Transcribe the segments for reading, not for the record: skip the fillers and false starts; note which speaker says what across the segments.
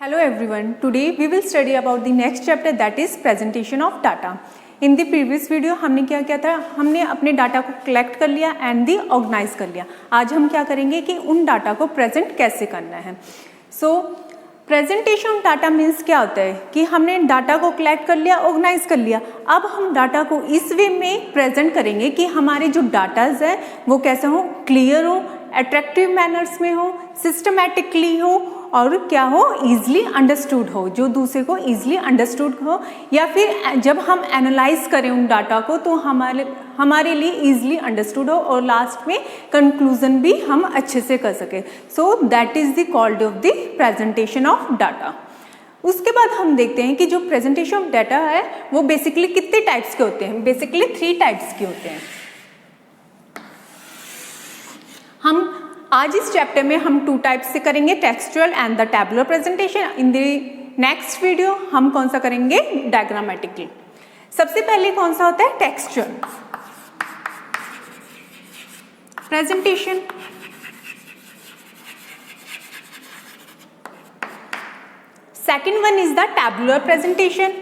Speaker 1: Hello everyone, today we will study about the next chapter, that is presentation of data. In the previous video हमने क्या किया था, हमने अपने data को कलेक्ट कर लिया एंड दी ऑर्गेनाइज कर लिया. आज हम क्या करेंगे कि उन डाटा को प्रेजेंट कैसे करना है. सो प्रेजेंटेशन ऑफ डाटा मीन्स क्या होता है कि हमने डाटा को कलेक्ट कर लिया, ऑर्गेनाइज कर लिया. अब हम डाटा को इस वे में प्रेजेंट करेंगे कि हमारे जो डाटाज है वो कैसे हो, क्लियर हो, अट्रैक्टिव मैनर्स में हो, सिस्टमैटिकली हो और क्या हो, ईजिली अंडरस्टूड हो, जो दूसरे को ईजिली अंडरस्टूड हो, या फिर जब हम एनालाइज करें उन डाटा को तो हमारे लिए ईजिली अंडरस्टूड हो और लास्ट में कंक्लूजन भी हम अच्छे से कर सके. सो that is the called of the presentation of data. उसके बाद हम देखते हैं कि जो प्रेजेंटेशन ऑफ डाटा है वो बेसिकली कितने टाइप्स के होते हैं. बेसिकली 3 टाइप्स के होते हैं. हम आज इस चैप्टर में हम 2 टाइप्स से करेंगे, textual and the tabular presentation. In the next video हम कौन सा करेंगे, डायग्रामेटिकली. सबसे पहले कौन सा होता है, textual presentation. Second one is the tabular presentation.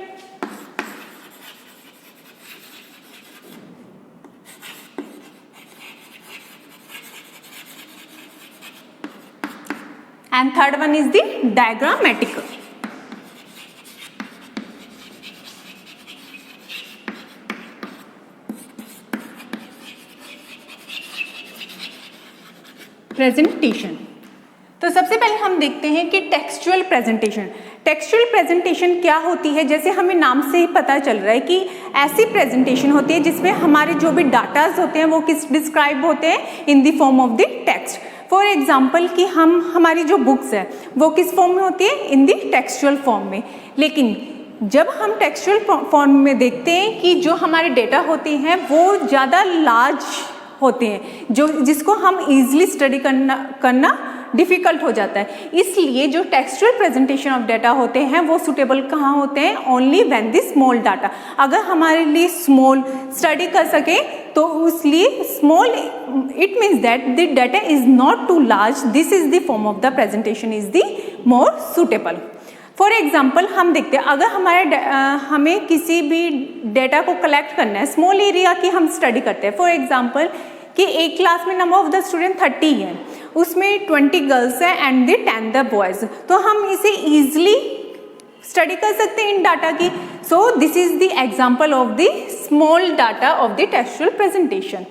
Speaker 1: And third one is the diagrammatical. Presentation. तो सबसे पहले हम देखते हैं कि टेक्सचुअल प्रेजेंटेशन. टेक्सचुअल प्रेजेंटेशन क्या होती है, जैसे हमें नाम से ही पता चल रहा है कि ऐसी प्रेजेंटेशन होती है जिसमें हमारे जो भी डाटाज होते हैं वो किस डिस्क्राइब होते हैं in the form of the text. For example कि हमारी जो बुक्स है वो किस फॉर्म में होती है, इन दी टेक्सचुअल फॉर्म में. लेकिन जब हम टेक्सचुअल फॉर्म में देखते हैं कि जो हमारे डेटा होते हैं वो ज़्यादा लार्ज होते हैं, जिसको हम इजीली स्टडी करना डिफ़िकल्ट हो जाता है. इसलिए जो टेक्सचुअल प्रेजेंटेशन ऑफ डाटा होते हैं वो सुटेबल कहाँ होते हैं, only when the small data. अगर हमारे लिए स्मॉल स्टडी कर सके तो उसलिए small it means that the data is not too large, this is the form of the presentation is the more suitable. For example हम देखते हैं अगर हमें किसी भी डेटा को कलेक्ट करना है, स्मॉल एरिया की हम स्टडी करते हैं. फॉर एग्जाम्पल कि एक क्लास में नंबर ऑफ द स्टूडेंट 30 है, उसमें 20 गर्ल्स हैं एंड द 10 द बॉयज़, तो हम इसे ईजिली स्टडी कर सकते हैं इन डाटा की. So this is the example of the small data of the textual presentation.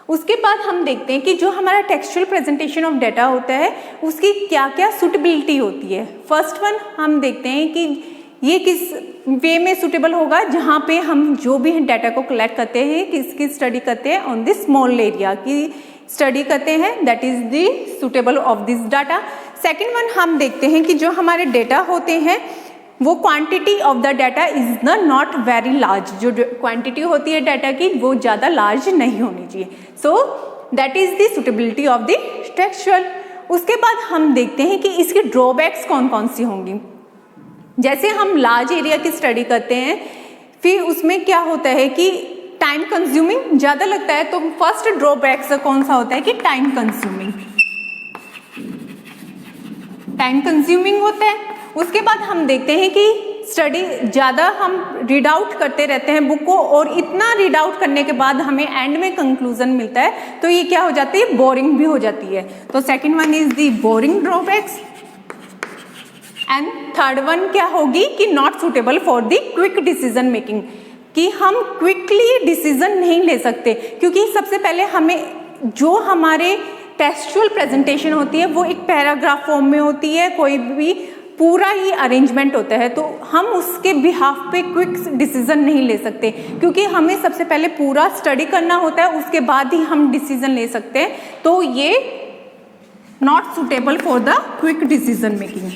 Speaker 1: उसके बाद हम देखते हैं कि जो हमारा टेक्सचुअल प्रेजेंटेशन ऑफ डाटा होता है उसकी क्या क्या सुटेबिलिटी होती है. फर्स्ट वन हम देखते हैं कि ये किस वे में सुटेबल होगा, जहाँ पे हम जो भी डाटा को कलेक्ट करते हैं किसकी स्टडी करते हैं, ऑन दिस स्मॉल एरिया की स्टडी करते हैं, that is the suitable of this data. Second one हम देखते हैं कि जो हमारे डेटा होते हैं वो quantity of the data is the not very large, जो क्वांटिटी होती है डाटा की वो ज़्यादा लार्ज नहीं होनी चाहिए. सो that is the suitability of the textual. उसके बाद हम देखते हैं कि इसके ड्रॉबैक्स कौन कौन सी होंगी. जैसे हम लार्ज एरिया की स्टडी करते हैं, फिर उसमें क्या होता है कि टाइम कंज्यूमिंग ज़्यादा लगता है. तो फर्स्ट ड्रॉबैक्स कौन सा होता है कि टाइम कंज्यूमिंग होता है. उसके बाद हम देखते हैं कि स्टडी ज़्यादा हम रीड आउट करते रहते हैं बुक को, और इतना रीड आउट करने के बाद हमें एंड में कंक्लूजन मिलता है तो ये क्या हो जाती है, बोरिंग भी हो जाती है. तो second one is the boring drawbacks. And third one क्या होगी कि not suitable for the quick decision making, कि हम क्विकली डिसीजन नहीं ले सकते, क्योंकि सबसे पहले हमें जो हमारे टेक्सचुअल प्रेजेंटेशन होती है वो एक पैराग्राफ फॉर्म में होती है, कोई भी पूरा ही अरेंजमेंट होता है, तो हम उसके बिहाफ पे क्विक डिसीजन नहीं ले सकते, क्योंकि हमें सबसे पहले पूरा स्टडी करना होता है, उसके बाद ही हम डिसीजन ले सकते हैं. तो ये not suitable for the quick decision making.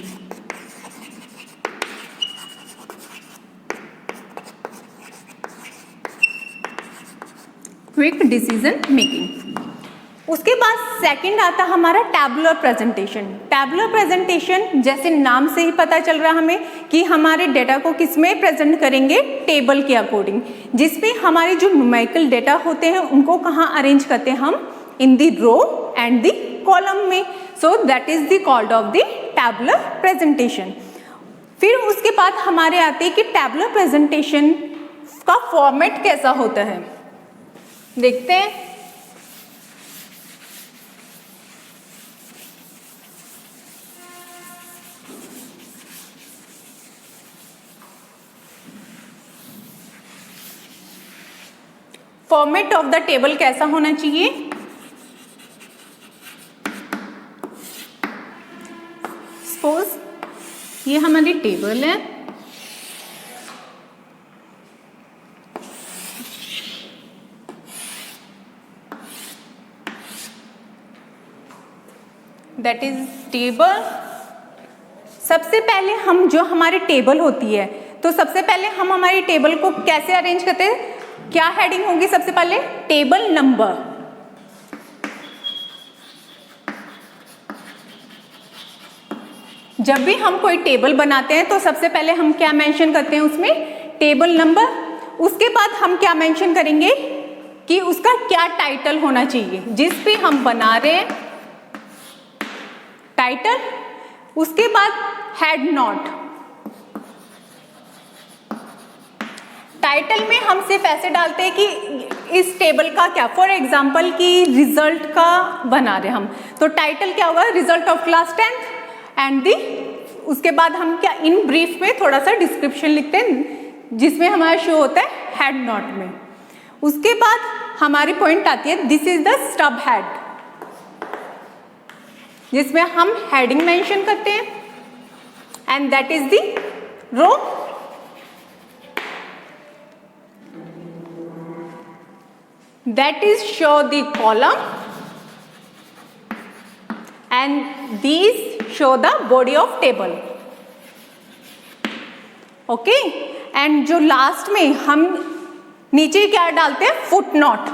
Speaker 1: Quick decision making. उसके बाद सेकंड आता हमारा टैबुलर प्रेजेंटेशन. टैबुलर प्रेजेंटेशन जैसे नाम से ही पता चल रहा हमें कि हमारे डेटा को किस में प्रेजेंट करेंगे, टेबल के अकॉर्डिंग, जिसमें हमारे जो न्यूमेरिकल डेटा होते हैं उनको कहाँ अरेंज करते हैं हम, in the row and the column में. So that is the called of the tabular presentation. फिर उसके बाद हमारे आते हैं कि टैबुलर प्रेजेंटेशन का फॉर्मेट कैसा होता है, देखते हैं। फॉर्मेट ऑफ द टेबल कैसा होना चाहिए, सपोज ये हमारी टेबल है, दैट इज टेबल। सबसे पहले हम जो हमारी टेबल होती है, तो सबसे पहले हम हमारी टेबल को कैसे अरेंज करते हैं, क्या हेडिंग होगी सबसे पहले, टेबल नंबर। जब भी हम कोई टेबल बनाते हैं तो सबसे पहले हम क्या मेंशन करते हैं उसमें, टेबल नंबर। उसके बाद हम क्या मेंशन करेंगे कि उसका क्या टाइटल होना चाहिए, जिस पे हम बना रहे हैं टाइटल। उसके बाद हेड नोट, टाइटल में हम सिर्फ ऐसे डालते हैं कि इस टेबल का क्या, फॉर एग्जांपल कि रिजल्ट का बना रहे हम, तो टाइटल क्या होगा, result of class 10th and the. उसके बाद हम क्या इन ब्रीफ में थोड़ा सा डिस्क्रिप्शन लिखते हैं जिसमें हमारा शो होता है हेड नोट में। उसके बाद हमारी पॉइंट आती है this is the stub head, जिसमें हम हेडिंग मेंशन करते हैं and that is the row. That is show the column and these show the body of table. Okay, and जो लास्ट में हम नीचे क्या डालते हैं, foot note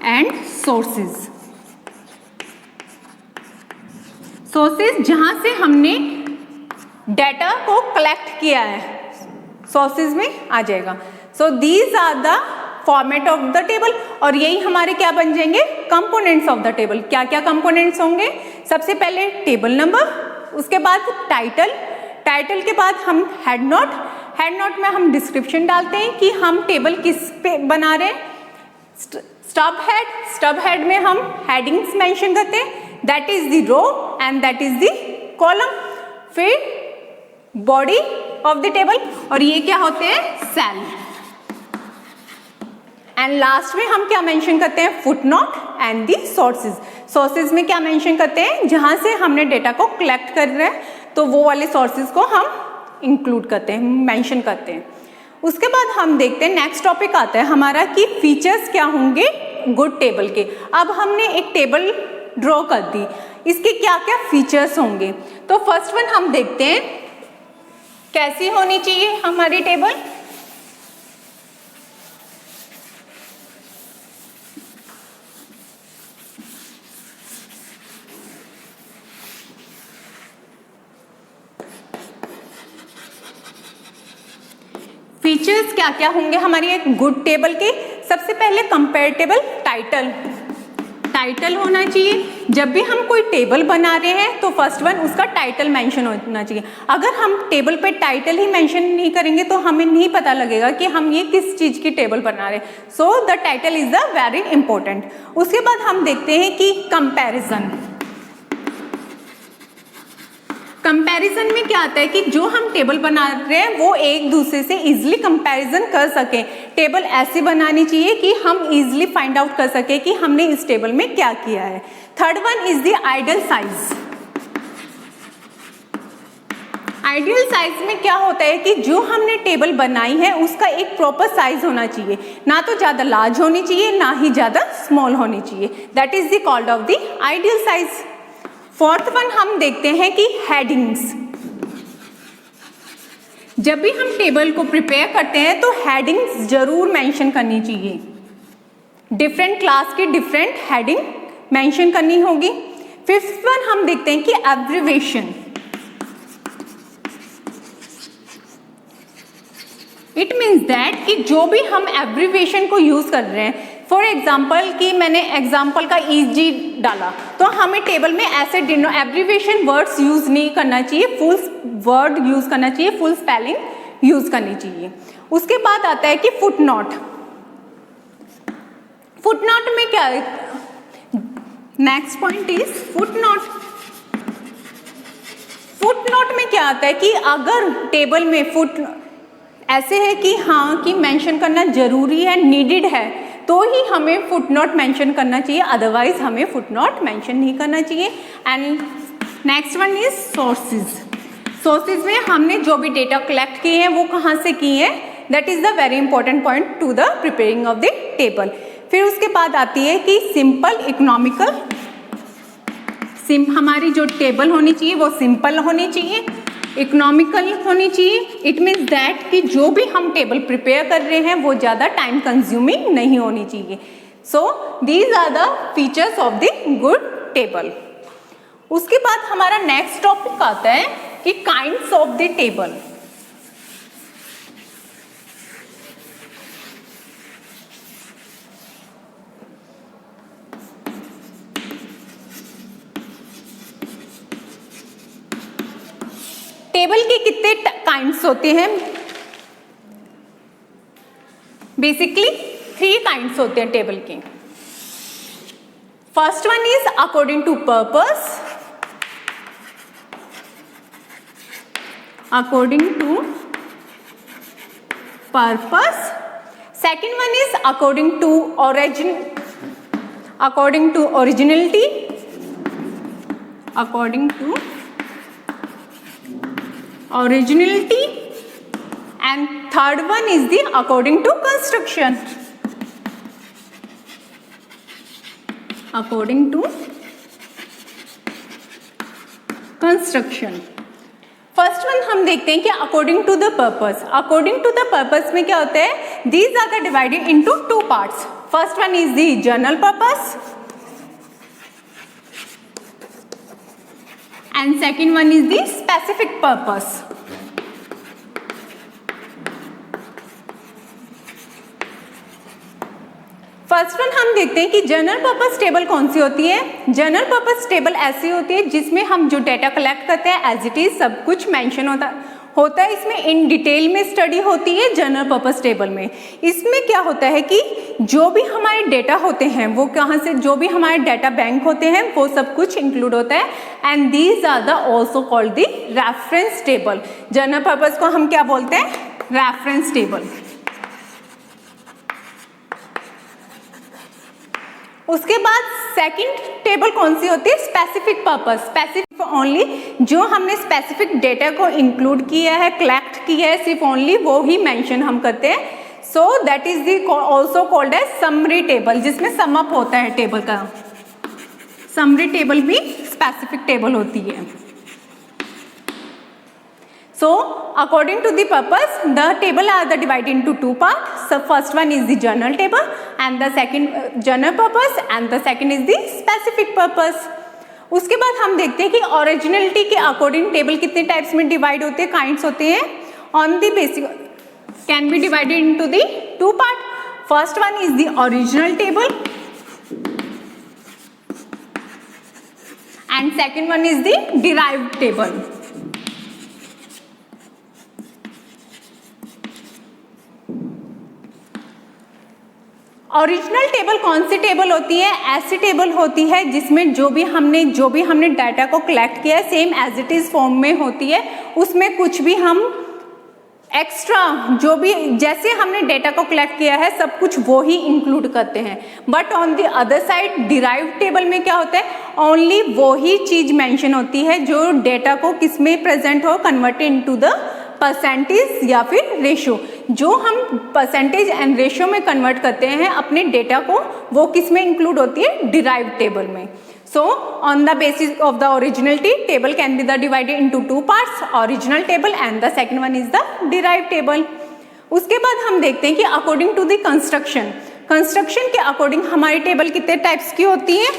Speaker 1: and sources. Sources जहां से हमने डेटा को कलेक्ट किया है, सोर्सेज में आ जाएगा। So these are the format of the table, और यही हमारे क्या बन जाएंगे, कंपोनेंट्स ऑफ द टेबल। क्या क्या कंपोनेंट्स होंगे, सबसे पहले टेबल नंबर, उसके बाद टाइटल, टाइटल के बाद हम हेड नोट, हेड नोट में हम डिस्क्रिप्शन डालते हैं कि हम टेबल किस पे बना रहे हैं। स्टब हेड, स्टब हेड में हम हेडिंग्स मेंशन करते हैं, that is the row and that is the column. फिर बॉडी ऑफ द टेबल, और ये क्या होते हैं, सेल। एंड लास्ट में हम क्या मेंशन करते हैं, foot note and the sources. Sources में क्या मेंशन करते हैं, जहां से हमने डेटा को कलेक्ट कर रहे हैं तो वो वाले सोर्सेज को हम इंक्लूड करते हैं, मेंशन करते हैं। उसके बाद हम देखते हैं नेक्स्ट टॉपिक आता है हमारा कि फीचर्स क्या होंगे गुड टेबल के। अब हमने एक टेबल ड्रॉ कर दी, इसके क्या क्या फीचर्स होंगे। तो फर्स्ट वन हम देखते हैं कैसी होनी चाहिए हमारी टेबल। फीचर्स क्या क्या होंगे हमारी एक गुड टेबल के, सबसे पहले कंपैरेटिबल टाइटल, टाइटल होना चाहिए। जब भी हम कोई टेबल बना रहे हैं तो फर्स्ट वन उसका टाइटल मेंशन होना चाहिए। अगर हम टेबल पे टाइटल ही मेंशन नहीं करेंगे तो हमें नहीं पता लगेगा कि हम ये किस चीज की टेबल बना रहे हैं। So the title is the very important. उसके बाद हम देखते हैं कि कंपैरिजन। कंपैरिजन में क्या आता है कि जो हम टेबल बना रहे हैं वो एक दूसरे से इजीली कंपैरिजन कर सकें। टेबल ऐसी बनानी चाहिए कि हम इजीली फाइंड आउट कर सके कि हमने इस टेबल में क्या किया है। Third one is the ideal size. Ideal size में क्या होता है कि जो हमने टेबल बनाई है उसका एक प्रॉपर साइज होना चाहिए, ना तो ज्यादा लार्ज होनी चाहिए ना ही ज्यादा स्मॉल होनी चाहिए। That is the called of the ideal size. Fourth one हम देखते हैं कि हेडिंग्स। जब भी हम टेबल को प्रिपेयर करते हैं तो हेडिंग्स जरूर मेंशन करनी चाहिए। डिफरेंट क्लास की डिफरेंट हेडिंग मेंशन करनी होगी। फिफ्थ वन हम देखते हैं कि एब्रिविएशन। इट मीन्स दैट कि जो भी हम एब्रिविएशन को यूज कर रहे हैं, फॉर एग्जाम्पल कि मैंने एग्जाम्पल का ईजी डाला, तो हमें टेबल में ऐसे एब्रीविएशन वर्ड्स यूज नहीं करना चाहिए, फुल वर्ड यूज करना चाहिए, फुल स्पेलिंग यूज करनी चाहिए। उसके बाद आता है कि फुट नोट। फुट नोट में क्या है, next point is foot note. Foot note में क्या आता है कि अगर टेबल में फुट ऐसे है कि हाँ कि मेंशन करना जरूरी है, नीडेड है, तो ही हमें फुट नोट मेंशन करना चाहिए, अदरवाइज हमें फुट नोट मेंशन नहीं करना चाहिए। And next one is sources. Sources में हमने जो भी डेटा कलेक्ट किए हैं वो कहाँ से किए हैं, that is the very important point two the preparing of the table. फिर उसके बाद आती है कि सिंपल इकोनॉमिकल। हमारी जो टेबल होनी चाहिए वो सिंपल होनी चाहिए, इकोनॉमिकल होनी चाहिए। इट मीन्स दैट कि जो भी हम टेबल प्रिपेयर कर रहे हैं वो ज़्यादा टाइम कंज्यूमिंग नहीं होनी चाहिए। So these are the features of the good table. उसके बाद हमारा नेक्स्ट टॉपिक आता है कि kinds of the table. Table के कितने काइंड्स होते हैं, बेसिकली 3 काइंड्स होते हैं टेबल के। First one is according to purpose, according to purpose. Second one is according to originality, according to originality, and third one is the according to construction, according to construction। First one हम देखते हैं कि according to the purpose. According to the purpose में क्या होता है, these are the divided into 2 parts. First one is the general purpose and second one is the specific purpose। फर्स्ट one हम देखते हैं कि जनरल पर्पस टेबल कौन सी होती है। जनरल पर्पस टेबल ऐसी होती है जिसमें हम जो डेटा कलेक्ट करते हैं एज इट इज सब कुछ मेंशन होता है। इसमें इन डिटेल में स्टडी होती है जनरल पर्पस टेबल में। इसमें क्या होता है कि जो भी हमारे डेटा होते हैं वो कहाँ से, जो भी हमारे डेटा बैंक होते हैं वो सब कुछ इंक्लूड होता है। And these are the also called the reference table. General purpose को हम क्या बोलते हैं, रेफरेंस टेबल। उसके बाद सेकंड टेबल कौन सी होती है, स्पेसिफिक पर्पस। स्पेसिफिक ओनली जो हमने स्पेसिफिक डेटा को इंक्लूड किया है, कलेक्ट किया है, सिर्फ ओनली वो ही मेंशन हम करते हैं। So that is the also called as summary table, जिसमें सम अप होता है टेबल का। समरी टेबल भी स्पेसिफिक टेबल होती है। So according to the purpose, the table are the divided into 2 parts. So first one is the general table and the second general purpose and the second is the specific purpose. उसके बाद हम देखते हैं कि originality के according table कितने types में divide होते हैं, काइंड्स होते हैं। On the basic can be divided into the 2 part. First one is the original table and second one is the derived table. Original table कौन सी टेबल होती है, ऐसी टेबल होती है जिसमें जो भी हमने डाटा को कलेक्ट किया है same as it is form में होती है। उसमें कुछ भी हम एक्स्ट्रा जो भी जैसे हमने डेटा को कलेक्ट किया है सब कुछ वो ही इंक्लूड करते हैं। But on the other side derived table में क्या होता है, ओनली वो ही चीज मेंशन होती है जो डेटा को किस में प्रेजेंट हो, कन्वर्टेड इनटू द परसेंटेज या फिर रेशो। जो हम परसेंटेज एंड रेशो में कन्वर्ट करते हैं अपने डेटा को, वो किस में इंक्लूड होती है, डिराइव्ड टेबल में। So on the basis of the originality, table can be the divided into 2 parts, original table and the second one is the derived table। उसके बाद हम देखते हैं कि according to the construction, construction के according हमारी table कितने types की होती है,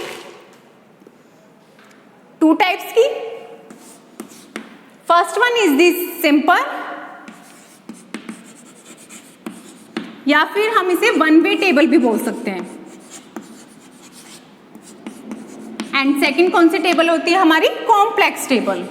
Speaker 1: 2 टाइप्स की। First one is this simple, या फिर हम इसे वन वे टेबल भी बोल सकते हैं। एंड सेकंड कौन सी टेबल होती है हमारी, कॉम्प्लेक्स टेबल।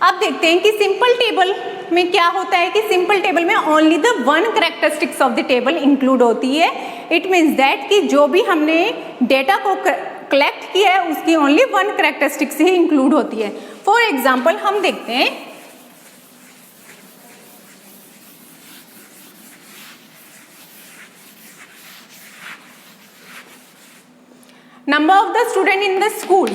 Speaker 1: अब देखते हैं कि सिंपल टेबल में क्या होता है कि सिंपल टेबल में only the one characteristics of the table include होती है। इट मीन्स दैट कि जो भी हमने डेटा को कलेक्ट किया है उसकी ओनली वन कैरेक्टरिस्टिक्स ही इंक्लूड होती है। फॉर एग्जाम्पल हम देखते हैं, number of the student in the school,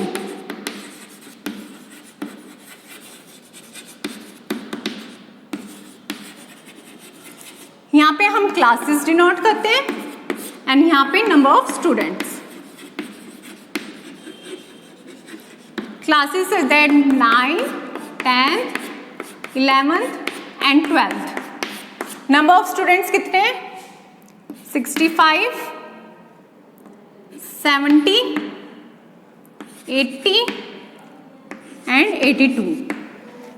Speaker 1: यहाँ पे हम क्लासेस डिनोट करते हैं एंड यहाँ पे number of students. Classes is that 9, 10th, 11th and 12th। Number of students कितने हैं, 65, 70, 80 and 82।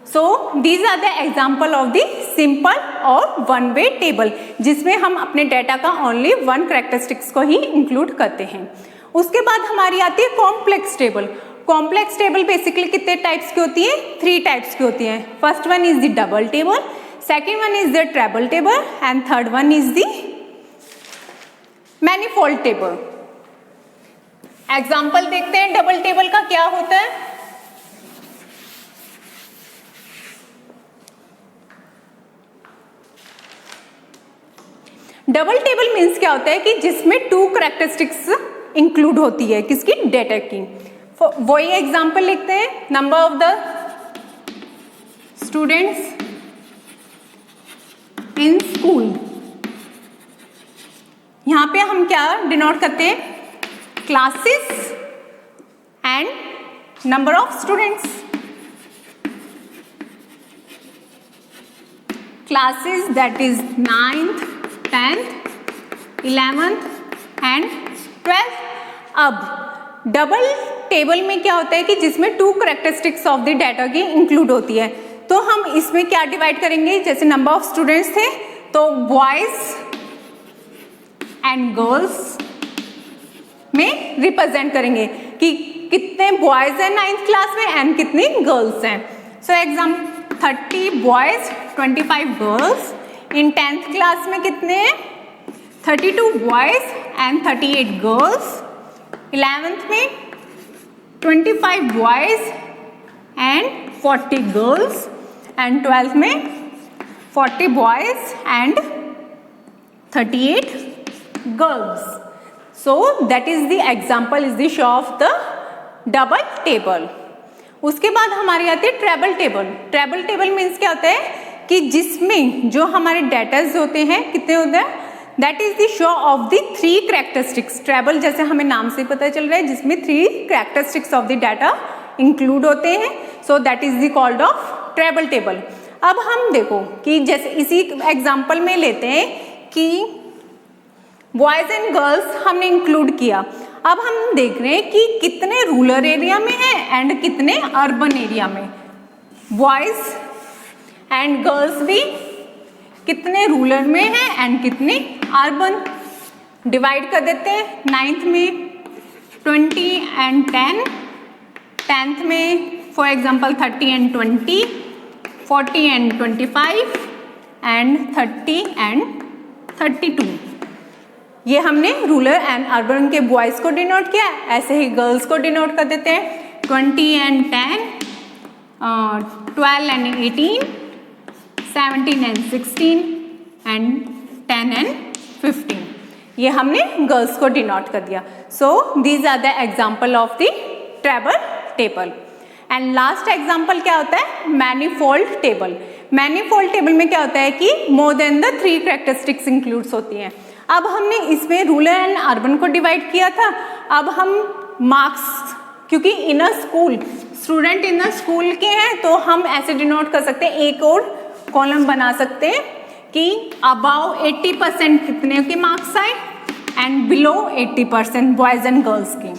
Speaker 1: So these are the example of the simple और one way table जिसमें हम अपने डेटा का only one characteristics को ही include करते हैं। उसके बाद हमारी आती है complex table. Complex table basically कितने टाइप्स की होती है, 3 टाइप्स की होती है। First one is the double table, second one is the triple table and third one is the manifold table. Example देखते हैं डबल टेबल का क्या होता है। डबल टेबल मीन्स क्या होता है कि जिसमें 2 कैरेक्टरिस्टिक्स इंक्लूड होती है किसकी, डेटा की। वही एग्जांपल लिखते हैं, number of the students in school. यहां पे हम क्या डिनोट करते हैं, classes and number of students. Classes that is 9th, 10th, 11th and 12th। अब डबल टेबल में क्या होता है कि जिसमें 2 कैरेक्टरिस्टिक्स ऑफ द डाटा की इंक्लूड होती है, तो हम इसमें क्या डिवाइड करेंगे, जैसे नंबर ऑफ स्टूडेंट्स थे तो बॉयज एंड गर्ल्स में रिप्रेजेंट करेंगे कि कितने बॉयज हैं 9th क्लास में एंड कितनी गर्ल्स हैं। So example 30 boys 25 girls. In 10th class में कितने हैं, 32 बॉयज एंड 38 गर्ल्स। 11th में 25 boys and 40 girls and 12th में 40 boys and 38 girls. So that is the example, is the show off the double table. उसके बाद हमारी आती है triple table. Triple table means क्या होता है कि जिसमें जो हमारे डेटाज होते हैं कितने होते हैं, that is the show off the 3 characteristics. Triple जैसे हमें नाम से पता चल रहा है जिसमें 3 characteristics of the data include होते हैं। So that is the called of triple table. अब हम देखो कि जैसे इसी एग्जाम्पल में लेते हैं कि बॉयज एंड गर्ल्स हमने इंक्लूड किया। अब हम देख रहे हैं कि कितने रूरल एरिया में है एंड कितने अर्बन एरिया में। बॉयज एंड गर्ल्स भी कितने रूरल में है एंड कितने अर्बन। डिवाइड कर देते हैं, 9th में 20 एंड 10, 10th में for example 30 and 20, 40 and 25 and 30 and 32। ये हमने रूरल एंड अर्बन के बॉयज को डिनोट किया, ऐसे ही गर्ल्स को डिनोट कर देते हैं 20 and 10, 12 and 18, 17 and 16 and 10 and 15। ये हमने गर्ल्स को डिनोट कर दिया। So these are the example of the triple table. And last example क्या होता है, मैनीफोल्ड टेबल। मैनीफोल्ड टेबल में क्या होता है कि more than the 3 characteristics includes होती हैं। अब हमने इसमें रूरल एंड अर्बन को डिवाइड किया था। अब हम मार्क्स, क्योंकि in a school student in a school के हैं, तो हम ऐसे डिनोट कर सकते हैं, एक और कॉलम बना सकते हैं कि अबाव 80% कितने के मार्क्स आए and below 80% boys and girls के।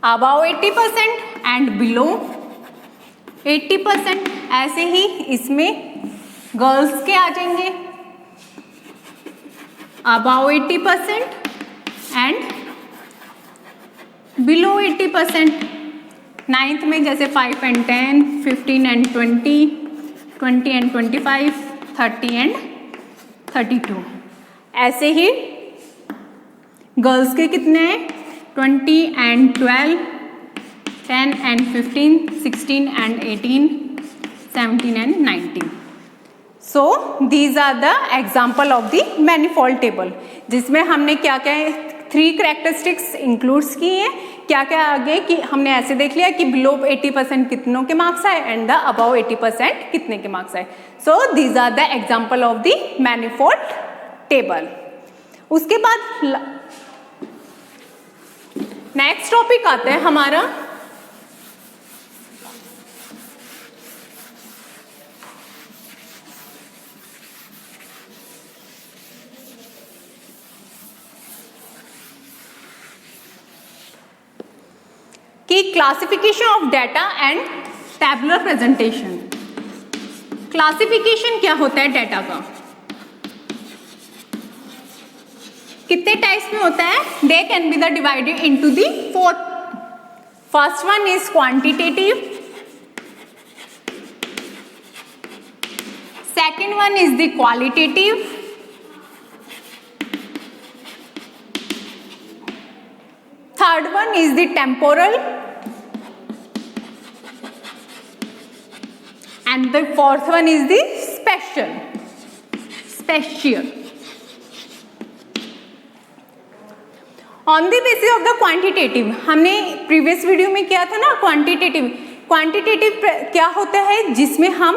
Speaker 1: Above 80% and below 80%। ऐसे ही इसमें गर्ल्स के आ जाएंगे above 80% and below 80%. 9th में जैसे 5 and 10, 15 and 20, 20 and 25, 30 and 32. ऐसे ही गर्ल्स के कितने हैं? 20 and 12, 10 and 15, 16 and 18, 17 and 19. So these are the example of the manifold table, जिसमें हमने क्या क्या 3 कैरेक्टरिस्टिक्स इंक्लूड्स की हैं. क्या क्या आगे कि हमने ऐसे देख लिया कि बिलो 80% कितनों के मार्क्स आए एंड द अबव 80% कितने के मार्क्स आए. So these are the example of the manifold table. उसके बाद नेक्स्ट टॉपिक आता है हमारा कि classification of data and tabular presentation. Classification क्या होता है डाटा का? कितने टाइप्स में होता है? They can be the divided into the 4. First one is quantitative, second one is the qualitative, third one is the temporal, and the fourth one is the spatial. On the basis of the quantitative, हमने previous video में किया था ना quantitative. Quantitative क्या होता है? जिसमें हम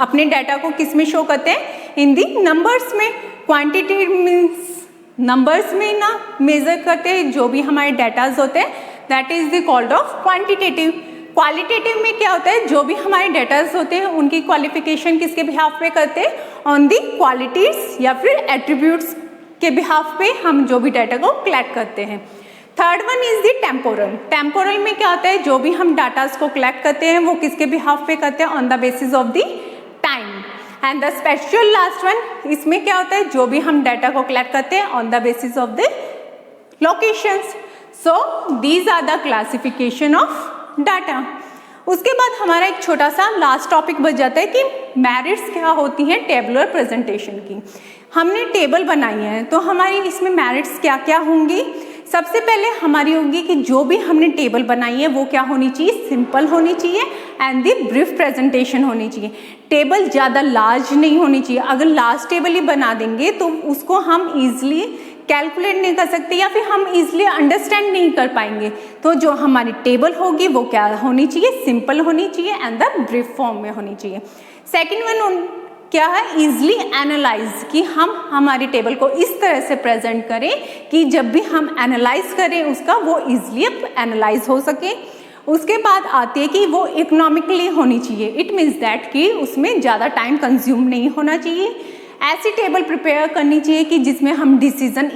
Speaker 1: अपने डाटा को किस में शो करते हैं? इन दी नंबर्स में. क्वांटिटेटिव मीन्स नंबर्स में ना मेजर करते हैं जो भी हमारे डाटाज होते हैं, that is the called of quantitative. Qualitative में क्या होता है? जो भी हमारे डाटाज होते हैं उनकी क्वालिफिकेशन किसके बिहाफ पे करते हैं? ऑन दी क्वालिटीज या फिर एट्रीब्यूट्स के बिहाफ पे हम जो भी डाटा को कलेक्ट करते हैं. Third one is the temporal. Temporal में क्या होता है? जो भी हम डाटाज को कलेक्ट करते हैं वो किसके बिहाफ पे करते हैं? On the basis of the time. And the special last one, इसमें क्या होता है? जो भी हम डाटा को कलेक्ट करते हैं on the basis of the locations. So these are the classification of data. उसके बाद हमारा एक छोटा सा लास्ट टॉपिक बच जाता है कि मेरिट्स क्या होती हैं टेबुलर प्रेजेंटेशन की. हमने टेबल बनाई है तो हमारी इसमें मेरिट्स क्या क्या होंगी? सबसे पहले हमारी होगी कि जो भी हमने टेबल बनाई है वो क्या होनी चाहिए? सिंपल होनी चाहिए एंड दी ब्रीफ प्रेजेंटेशन होनी चाहिए. टेबल ज़्यादा लार्ज नहीं होनी चाहिए. अगर लार्ज टेबल ही बना देंगे तो उसको हम ईजिली कैलकुलेट नहीं कर सकते या फिर हम इजीली अंडरस्टैंड नहीं कर पाएंगे. तो जो हमारी टेबल होगी वो क्या होनी चाहिए? सिंपल होनी चाहिए एंड द ब्रीफ फॉर्म में होनी चाहिए. सेकेंड वन क्या है? इजली एनालाइज, कि हम हमारी टेबल को इस तरह से प्रेजेंट करें कि जब भी हम एनालाइज करें उसका वो इजली एनालाइज हो सके. उसके बाद आती है कि वो इकोनॉमिकली होनी चाहिए. इट मीन्स दैट कि उसमें ज़्यादा टाइम कंज्यूम नहीं होना चाहिए. ऐसी टेबल प्रिपेयर करनी चाहिए कि जिसमें हम डिसीजन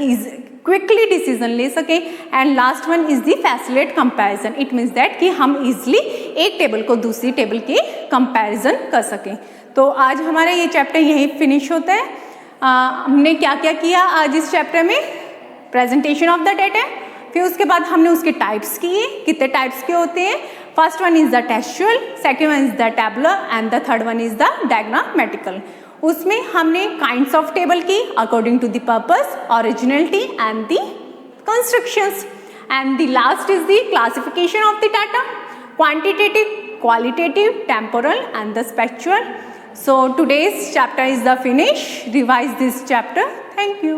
Speaker 1: क्विकली डिसीजन ले सकें. And last one is the facilitate comparison. It means that कि हम इजली एक टेबल को दूसरी टेबल के कंपैरिजन कर सकें. तो आज हमारा ये चैप्टर यहीं फिनिश होता है. हमने क्या क्या किया आज इस चैप्टर में? Presentation of the data. फिर उसके बाद हमने उसके टाइप्स किए. कितने टाइप्स के होते हैं? First one is the textual, second one is the tabular and the third one is the diagrammatical. उसमें हमने काइंड्स ऑफ टेबल की according to the purpose, originality and the constructions. And the last is the classification of the data, quantitative, qualitative, temporal and the spatial. So today's chapter is the finish. Revise this chapter. Thank you.